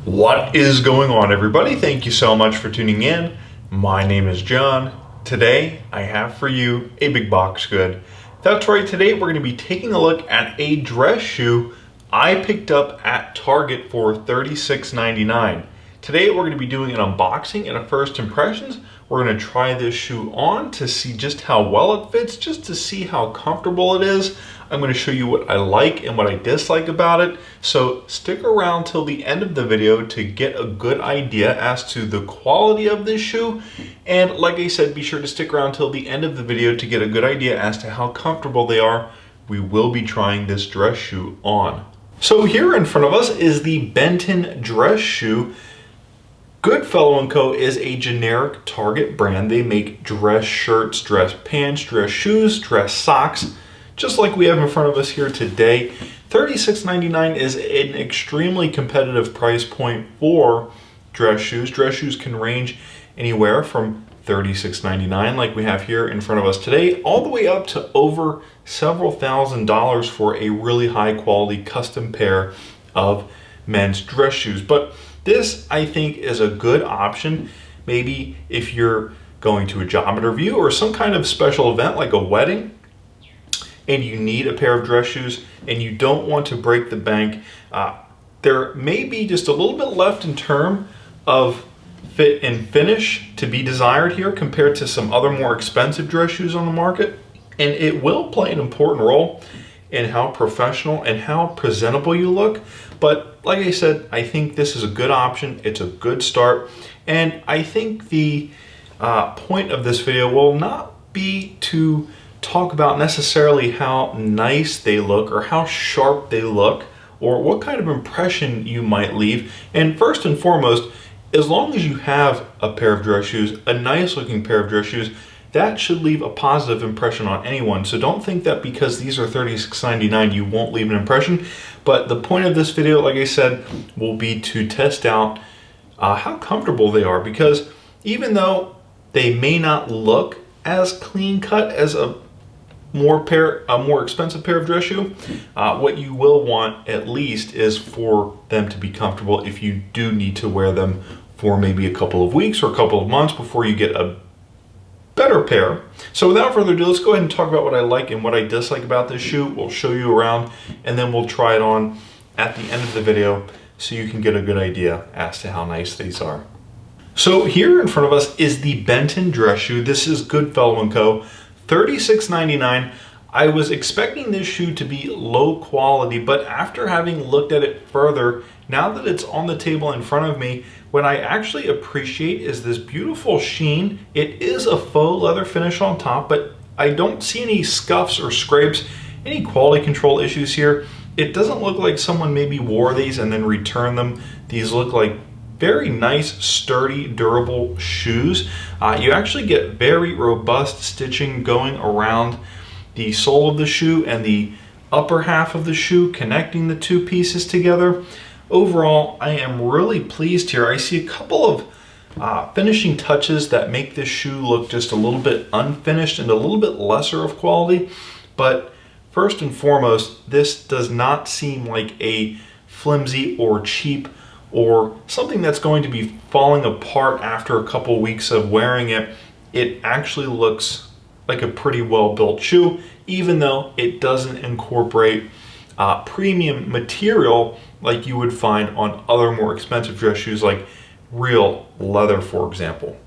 What is going on, everybody? Thank you so much for tuning in. My name is John. Today I have for you a big box good. That's right, today we're going to be taking a look at a dress shoe I picked up at Target for $36.99. Today we're going to be doing an unboxing and a first impressions. We're going to try this shoe on to see just how well it fits, just to see how comfortable it is. I'm going to show you what I like and what I dislike about it. So stick around till the end of the video to get a good idea as to the quality of this shoe. And like I said, be sure to stick around till the end of the video to get a good idea as to how comfortable they are. We will be trying this dress shoe on. So here in front of us is the Benton dress shoe. Goodfellow & Co. is a generic Target brand. They make dress shirts, dress pants, dress shoes, dress socks, just like we have in front of us here today. $36.99 is an extremely competitive price point for dress shoes. Dress shoes can range anywhere from $36.99 like we have here in front of us today, all the way up to over several $1,000s for a really high quality custom pair of men's dress shoes. But this, I think, is a good option. Maybe if you're going to a job interview or some kind of special event like a wedding and you need a pair of dress shoes and you don't want to break the bank, there may be just a little bit left in terms of fit and finish to be desired here compared to some other more expensive dress shoes on the market. And it will play an important role in how professional and how presentable you look. But like I said, I think this is a good option. It's a good start. And I think the point of this video will not be to talk about necessarily how nice they look or how sharp they look or what kind of impression you might leave. And first and foremost, as long as you have a pair of dress shoes, a nice looking pair of dress shoes, that should leave a positive impression on anyone. So don't think that because these are $36.99 you won't leave an impression. But the point of this video, like I said, will be to test out how comfortable they are, because even though they may not look as clean cut as a more expensive pair of dress shoe, what you will want at least is for them to be comfortable if you do need to wear them for maybe a couple of weeks or a couple of months before you get a better pair. So without further ado, let's go ahead and talk about what I like and what I dislike about this shoe. We'll show you around and then we'll try it on at the end of the video so you can get a good idea as to how nice these are. So here in front of us is the Benton dress shoe. This is Goodfellow & Co. $36.99. I was expecting this shoe to be low quality, but after having looked at it further, now that it's on the table in front of me, what I actually appreciate is this beautiful sheen. It is a faux leather finish on top, but I don't see any scuffs or scrapes, any quality control issues here. It doesn't look like someone maybe wore these and then returned them. These look like very nice, sturdy, durable shoes. You actually get very robust stitching going around the sole of the shoe and the upper half of the shoe, connecting the two pieces together. Overall, I am really pleased here. I see a couple of finishing touches that make this shoe look just a little bit unfinished and a little bit lesser of quality. But first and foremost, this does not seem like a flimsy or cheap or something that's going to be falling apart after a couple weeks of wearing it. It actually looks like a pretty well-built shoe, even though it doesn't incorporate premium material like you would find on other more expensive dress shoes like real leather, for example.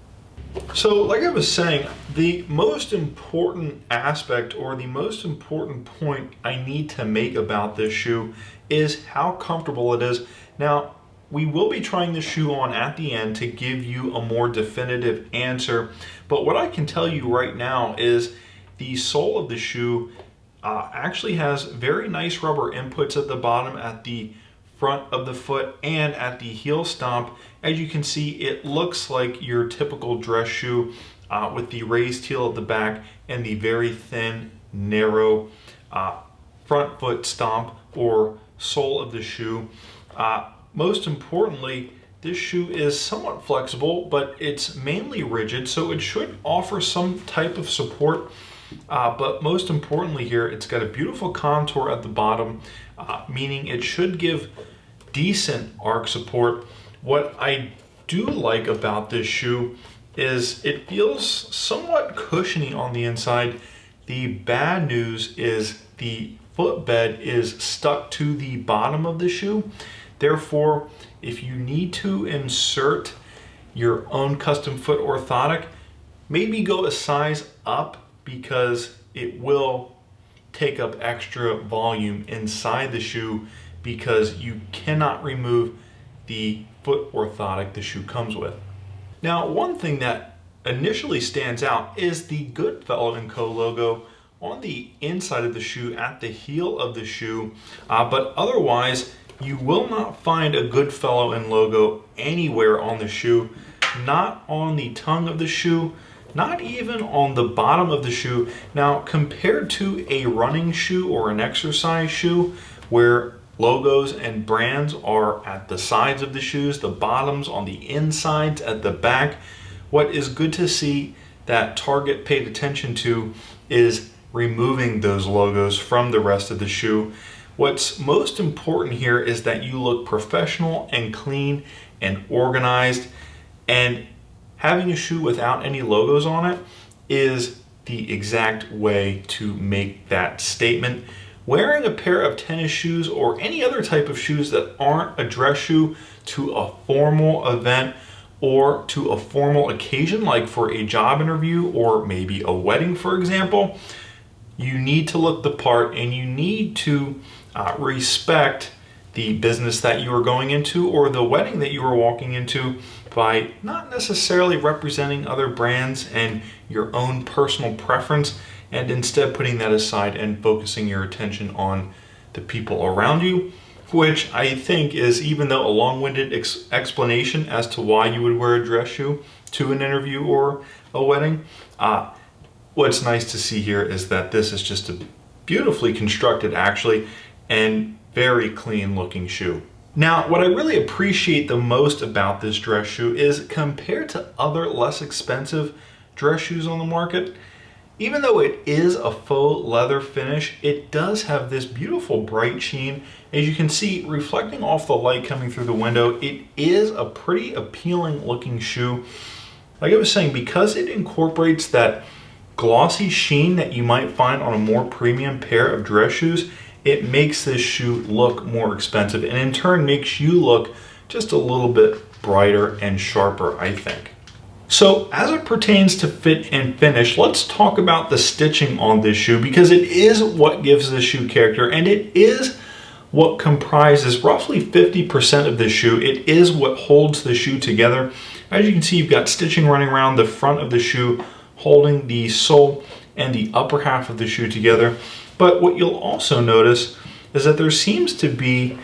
So like I was saying, the most important aspect or the most important point I need to make about this shoe is how comfortable it is. Now, we will be trying this shoe on at the end to give you a more definitive answer, but what I can tell you right now is the sole of the shoe actually has very nice rubber inputs at the bottom, at the front of the foot, and at the heel stomp. As you can see, it looks like your typical dress shoe with the raised heel at the back and the very thin, narrow front foot stomp or sole of the shoe. Most importantly, this shoe is somewhat flexible, but it's mainly rigid, so it should offer some type of support. But most importantly here, it's got a beautiful contour at the bottom, meaning it should give decent arch support What I do like about this shoe is it feels somewhat cushiony on the inside. The bad news is the footbed is stuck to the bottom of the shoe. Therefore, if you need to insert your own custom foot orthotic, maybe go a size up because it will take up extra volume inside the shoe because you cannot remove the foot orthotic the shoe comes with. Now, one thing that initially stands out is the Goodfellow & Co. logo on the inside of the shoe at the heel of the shoe, but otherwise you will not find a Goodfellow & logo anywhere on the shoe, not on the tongue of the shoe, not even on the bottom of the shoe. Now, compared to a running shoe or an exercise shoe where logos and brands are at the sides of the shoes, the bottoms on the insides, at the back, what is good to see that Target paid attention to is removing those logos from the rest of the shoe. What's most important here is that you look professional and clean and organized, and having a shoe without any logos on it is the exact way to make that statement. Wearing a pair of tennis shoes or any other type of shoes that aren't a dress shoe to a formal event or to a formal occasion, like for a job interview or maybe a wedding, for example, you need to look the part and you need to respect the business that you are going into or the wedding that you are walking into by not necessarily representing other brands and your own personal preference, and instead putting that aside and focusing your attention on the people around you, which I think is, even though a long-winded explanation as to why you would wear a dress shoe to an interview or a wedding, what's nice to see here is that this is just a beautifully constructed, actually, and very clean looking shoe. Now, what I really appreciate the most about this dress shoe is, compared to other less expensive dress shoes on the market, even though it is a faux leather finish, it does have this beautiful bright sheen. As you can see, reflecting off the light coming through the window, it is a pretty appealing looking shoe. Like I was saying, because it incorporates that glossy sheen that you might find on a more premium pair of dress shoes, it makes this shoe look more expensive, and in turn makes you look just a little bit brighter and sharper, I think. So as it pertains to fit and finish, let's talk about the stitching on this shoe, because it is what gives this shoe character, and it is what comprises roughly 50% of the shoe. It is what holds the shoe together. As you can see, you've got stitching running around the front of the shoe, holding the sole and the upper half of the shoe together. But what you'll also notice is that there seems to be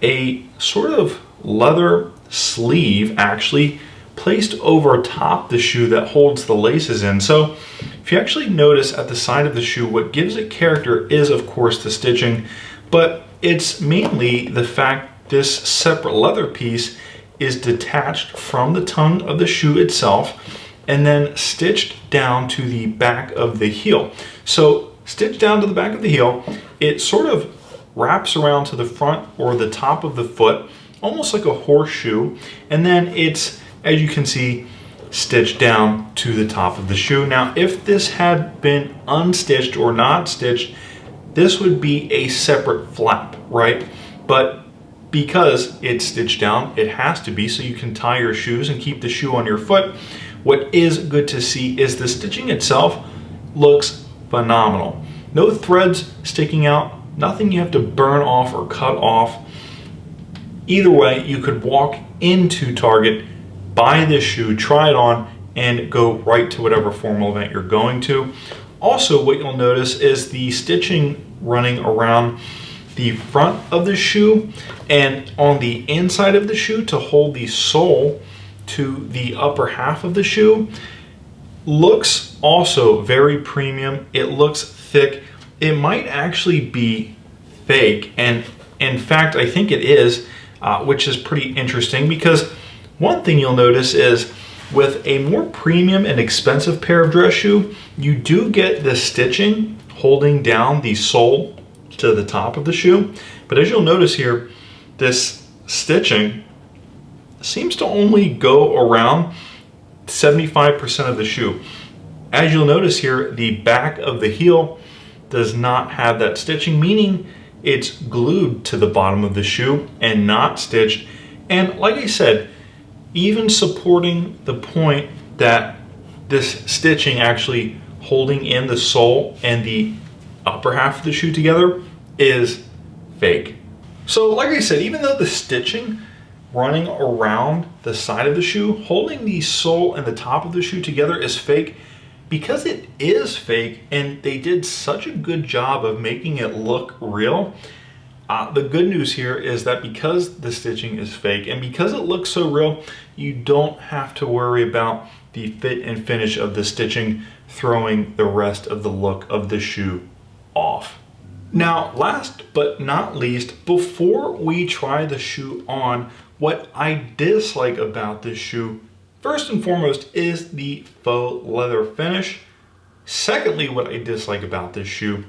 a sort of leather sleeve actually placed over top the shoe that holds the laces in. So if you actually notice at the side of the shoe, what gives it character is, of course, the stitching, but it's mainly the fact this separate leather piece is detached from the tongue of the shoe itself and then stitched down to the back of the heel. So stitched down to the back of the heel, it sort of wraps around to the front or the top of the foot, almost like a horseshoe, and then it's, as you can see, stitched down to the top of the shoe. Now, if this had been unstitched or not stitched, this would be a separate flap, right? But because it's stitched down, it has to be, so you can tie your shoes and keep the shoe on your foot. What is good to see is the stitching itself looks phenomenal. No threads sticking out, nothing you have to burn off or cut off. Either way, you could walk into Target, buy this shoe, try it on, and go right to whatever formal event you're going to. Also, what you'll notice is the stitching running around the front of the shoe and on the inside of the shoe to hold the sole to the upper half of the shoe looks also very premium. It looks thick. It might actually be fake, and in fact I think it is, which is pretty interesting, because one thing you'll notice is with a more premium and expensive pair of dress shoe, you do get the stitching holding down the sole to the top of the shoe, but as you'll notice here, this stitching seems to only go around 75% of the shoe. As you'll notice here, the back of the heel does not have that stitching, meaning it's glued to the bottom of the shoe and not stitched. And like I said, even supporting the point that this stitching actually holding in the sole and the upper half of the shoe together is fake. So like I said, even though the stitching running around the side of the shoe, holding the sole and the top of the shoe together is fake, because it is fake and they did such a good job of making it look real. The good news here is that because the stitching is fake and because it looks so real, you don't have to worry about the fit and finish of the stitching throwing the rest of the look of the shoe off. Now, last but not least, before we try the shoe on, what I dislike about this shoe, first and foremost, is the faux leather finish. Secondly, what I dislike about this shoe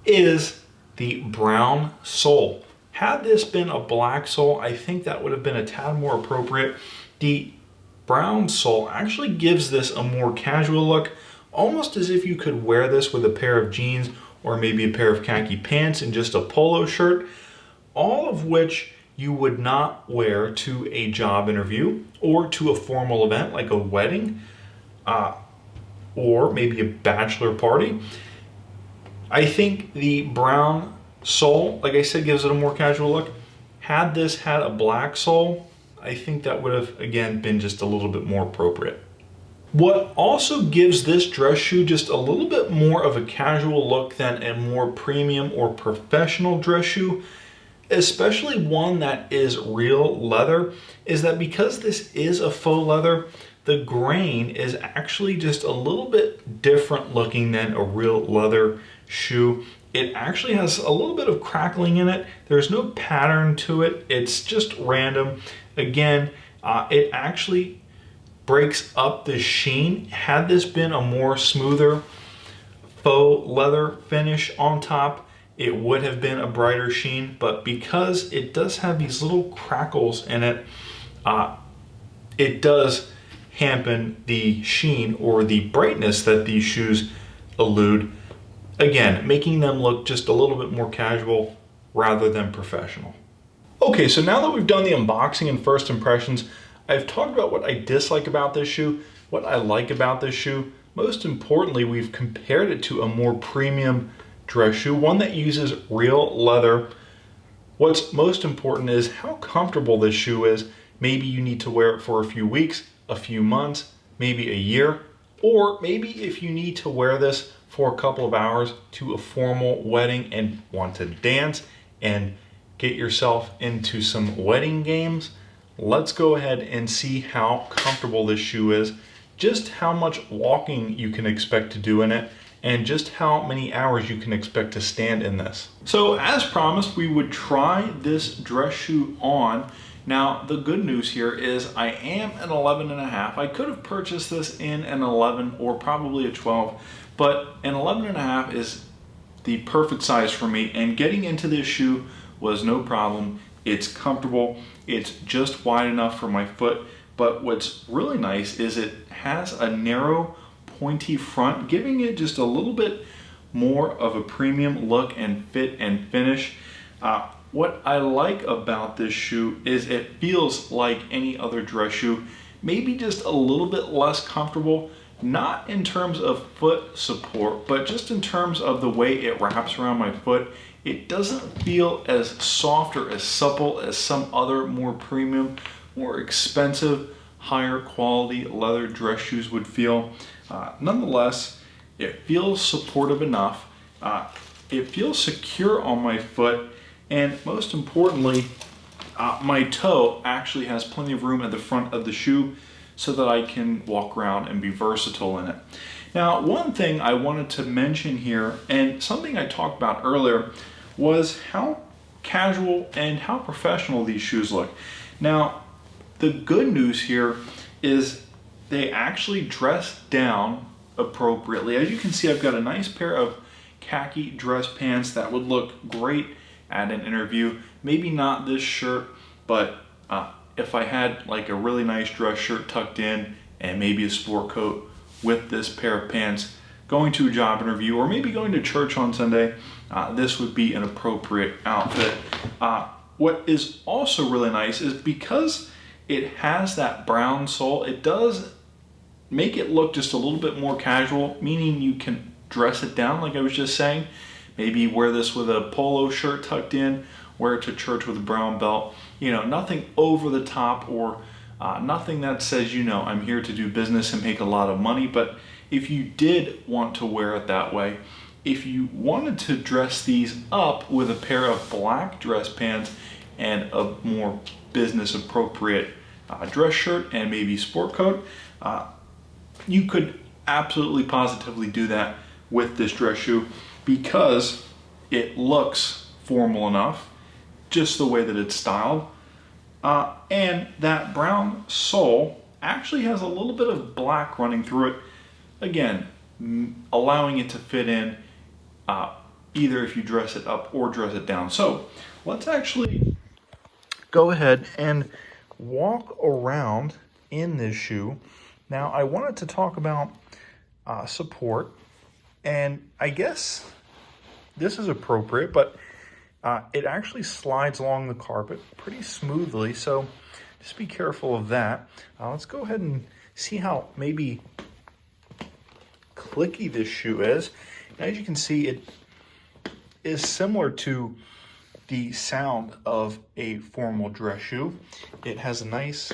is the brown sole. Had this been a black sole, I think that would have been a tad more appropriate. The brown sole actually gives this a more casual look, almost as if you could wear this with a pair of jeans or maybe a pair of khaki pants and just a polo shirt, all of which you would not wear to a job interview or to a formal event like a wedding or maybe a bachelor party. I think the brown sole, like I said, gives it a more casual look. Had this had a black sole, I think that would have, again, been just a little bit more appropriate. What also gives this dress shoe just a little bit more of a casual look than a more premium or professional dress shoe, especially one that is real leather, is that because this is a faux leather, the grain is actually just a little bit different looking than a real leather shoe. It actually has a little bit of crackling in it. There's no pattern to it. It's just random. Again, it actually breaks up the sheen. Had this been a more smoother faux leather finish on top, it would have been a brighter sheen, but because it does have these little crackles in it, it does hamper the sheen or the brightness that these shoes elude, again, making them look just a little bit more casual rather than professional. Okay, so now that we've done the unboxing and first impressions, I've talked about what I dislike about this shoe, what I like about this shoe. Most importantly, we've compared it to a more premium dress shoe, one that uses real leather. What's most important is how comfortable this shoe is. Maybe you need to wear it for a few weeks, a few months, maybe a year, or maybe if you need to wear this for a couple of hours to a formal wedding and want to dance and get yourself into some wedding games. Let's go ahead and see how comfortable this shoe is, just how much walking you can expect to do in it, and just how many hours you can expect to stand in this. So as promised, we would try this dress shoe on. Now, the good news here is I am an 11.5. I could have purchased this in an 11 or probably a 12, but an 11.5 is the perfect size for me, and getting into this shoe was no problem. It's comfortable, it's just wide enough for my foot, but what's really nice is it has a narrow, pointy front, giving it just a little bit more of a premium look and fit and finish. What I like about this shoe is it feels like any other dress shoe, maybe just a little bit less comfortable, not in terms of foot support, but just in terms of the way it wraps around my foot. It doesn't feel as soft or as supple as some other more premium, more expensive, higher quality leather dress shoes would feel. Nonetheless, it feels supportive enough. It feels secure on my foot, and most importantly, my toe actually has plenty of room at the front of the shoe so that I can walk around and be versatile in it. Now, one thing I wanted to mention here, and something I talked about earlier, was how casual and how professional these shoes look. Now, the good news here is they actually dress down appropriately. As you can see, I've got a nice pair of khaki dress pants that would look great at an interview. Maybe not this shirt, but if I had like a really nice dress shirt tucked in and maybe a sport coat with this pair of pants, going to a job interview or maybe going to church on Sunday, this would be an appropriate outfit. What is also really nice is because it has that brown sole, it does make it look just a little bit more casual, meaning you can dress it down like I was just saying. Maybe wear this with a polo shirt tucked in, wear it to church with a brown belt. You know, nothing over the top or nothing that says, you know, I'm here to do business and make a lot of money. But if you did want to wear it that way, if you wanted to dress these up with a pair of black dress pants and a more business appropriate dress shirt and maybe sport coat, you could absolutely positively do that with this dress shoe because it looks formal enough, just the way that it's styled. And that brown sole actually has a little bit of black running through it. Again, allowing it to fit in either if you dress it up or dress it down. So let's actually go ahead and walk around in this shoe. Now I wanted to talk about support, and I guess this is appropriate, but it actually slides along the carpet pretty smoothly, so just be careful of that. Let's go ahead and see how maybe clicky this shoe is. As you can see, it is similar to the sound of a formal dress shoe. It has a nice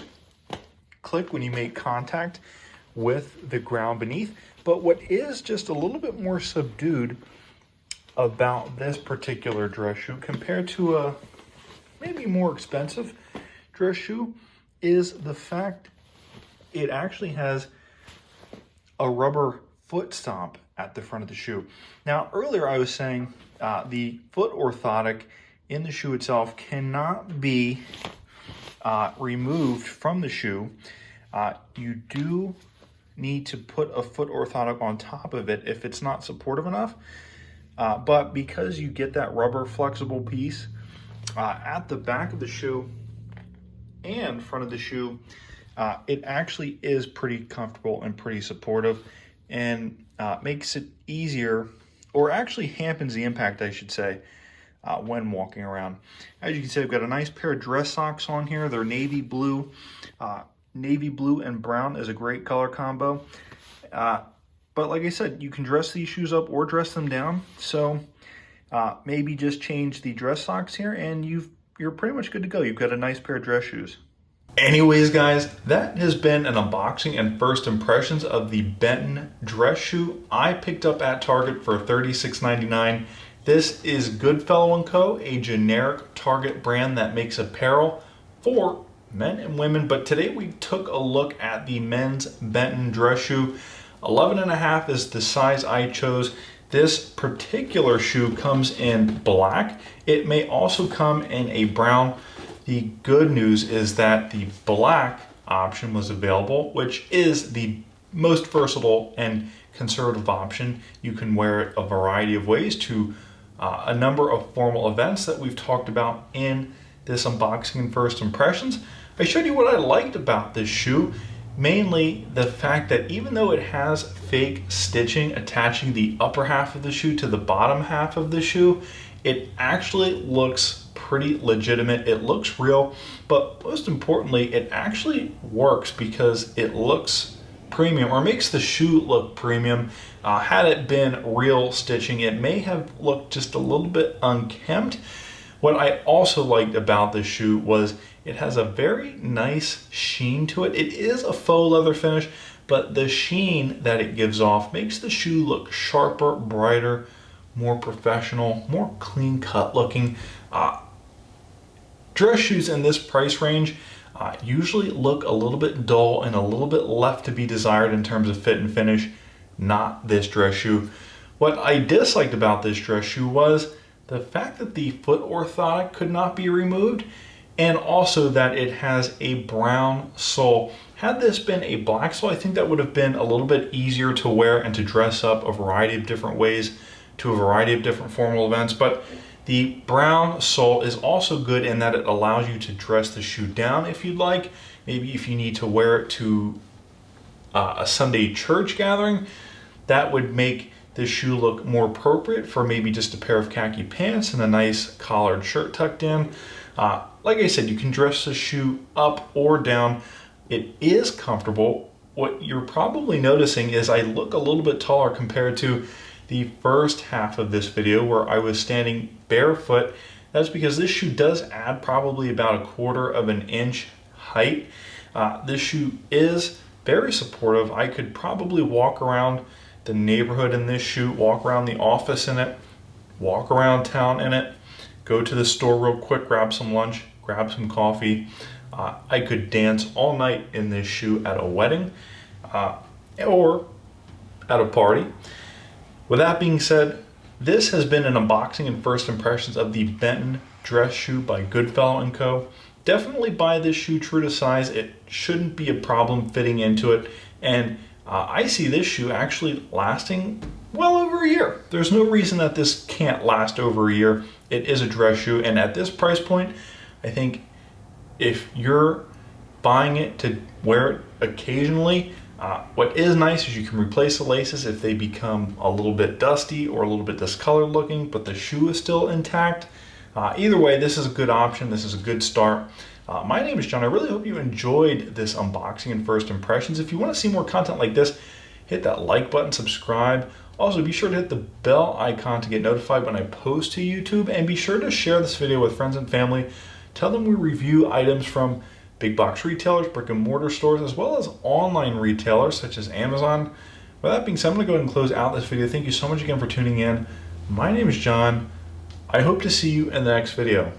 click when you make contact with the ground beneath, but what is just a little bit more subdued about this particular dress shoe compared to a maybe more expensive dress shoe is the fact it actually has a rubber foot stomp at the front of the shoe. Now, earlier I was saying the foot orthotic in the shoe itself cannot be removed from the shoe. You do need to put a foot orthotic on top of it if it's not supportive enough. But because you get that rubber flexible piece at the back of the shoe and front of the shoe, it actually is pretty comfortable and pretty supportive, and makes it easier, or actually hampens the impact, I should say, when walking around. As you can see, I've got a nice pair of dress socks on here. They're navy blue. Navy blue and brown is a great color combo. But like I said, you can dress these shoes up or dress them down. So maybe just change the dress socks here and you're pretty much good to go. You've got a nice pair of dress shoes. Anyways, guys, that has been an unboxing and first impressions of the Benton dress shoe I picked up at Target for $36.99. This is Goodfellow & Co., a generic Target brand that makes apparel for men and women. But today we took a look at the men's Benton dress shoe. 11.5 is the size I chose. This particular shoe comes in black. It may also come in a brown. The good news is that the black option was available, which is the most versatile and conservative option. You can wear it a variety of ways to a number of formal events that we've talked about in this unboxing and first impressions. I showed you what I liked about this shoe. Mainly the fact that even though it has fake stitching attaching the upper half of the shoe to the bottom half of the shoe, it actually looks pretty legitimate. It looks real, but most importantly, it actually works because it looks premium, or makes the shoe look premium. Had it been real stitching, it may have looked just a little bit unkempt. What I also liked about this shoe was it has a very nice sheen to it. It is a faux leather finish, but the sheen that it gives off makes the shoe look sharper, brighter, more professional, more clean cut looking. Dress shoes in this price range usually look a little bit dull and a little bit left to be desired in terms of fit and finish. Not this dress shoe. What I disliked about this dress shoe was the fact that the foot orthotic could not be removed, and also that it has a brown sole. Had this been a black sole, I think that would have been a little bit easier to wear and to dress up a variety of different ways to a variety of different formal events. But The brown sole is also good in that it allows you to dress the shoe down if you'd like. Maybe if you need to wear it to a Sunday church gathering, that would make this shoe look more appropriate for maybe just a pair of khaki pants and a nice collared shirt tucked in. Like I said, you can dress the shoe up or down. It is comfortable. What you're probably noticing is I look a little bit taller compared to the first half of this video where I was standing barefoot. That's because this shoe does add probably about 1/4 of an inch height. This shoe is very supportive. I could probably walk around the neighborhood in this shoe, walk around the office in it, walk around town in it, go to the store real quick, grab some lunch, grab some coffee. I could dance all night in this shoe at a wedding or at a party. With that being said, this has been an unboxing and first impressions of the Benton dress shoe by Goodfellow & Co. Definitely buy this shoe true to size. It shouldn't be a problem fitting into it. And I see this shoe actually lasting well over a year. There's no reason that this can't last over a year. It is a dress shoe, and at this price point, I think if you're buying it to wear it occasionally, what is nice is you can replace the laces if they become a little bit dusty or a little bit discolored looking, but the shoe is still intact. Either way, this is a good option. This is a good start. My name is John. I really hope you enjoyed this unboxing and first impressions. If you want to see more content like this, hit that like button, subscribe. Also, be sure to hit the bell icon to get notified when I post to YouTube, and be sure to share this video with friends and family. Tell them we review items from big box retailers, brick and mortar stores, as well as online retailers such as Amazon. With that being said, I'm going to go ahead and close out this video. Thank you so much again for tuning in. My name is John. I hope to see you in the next video.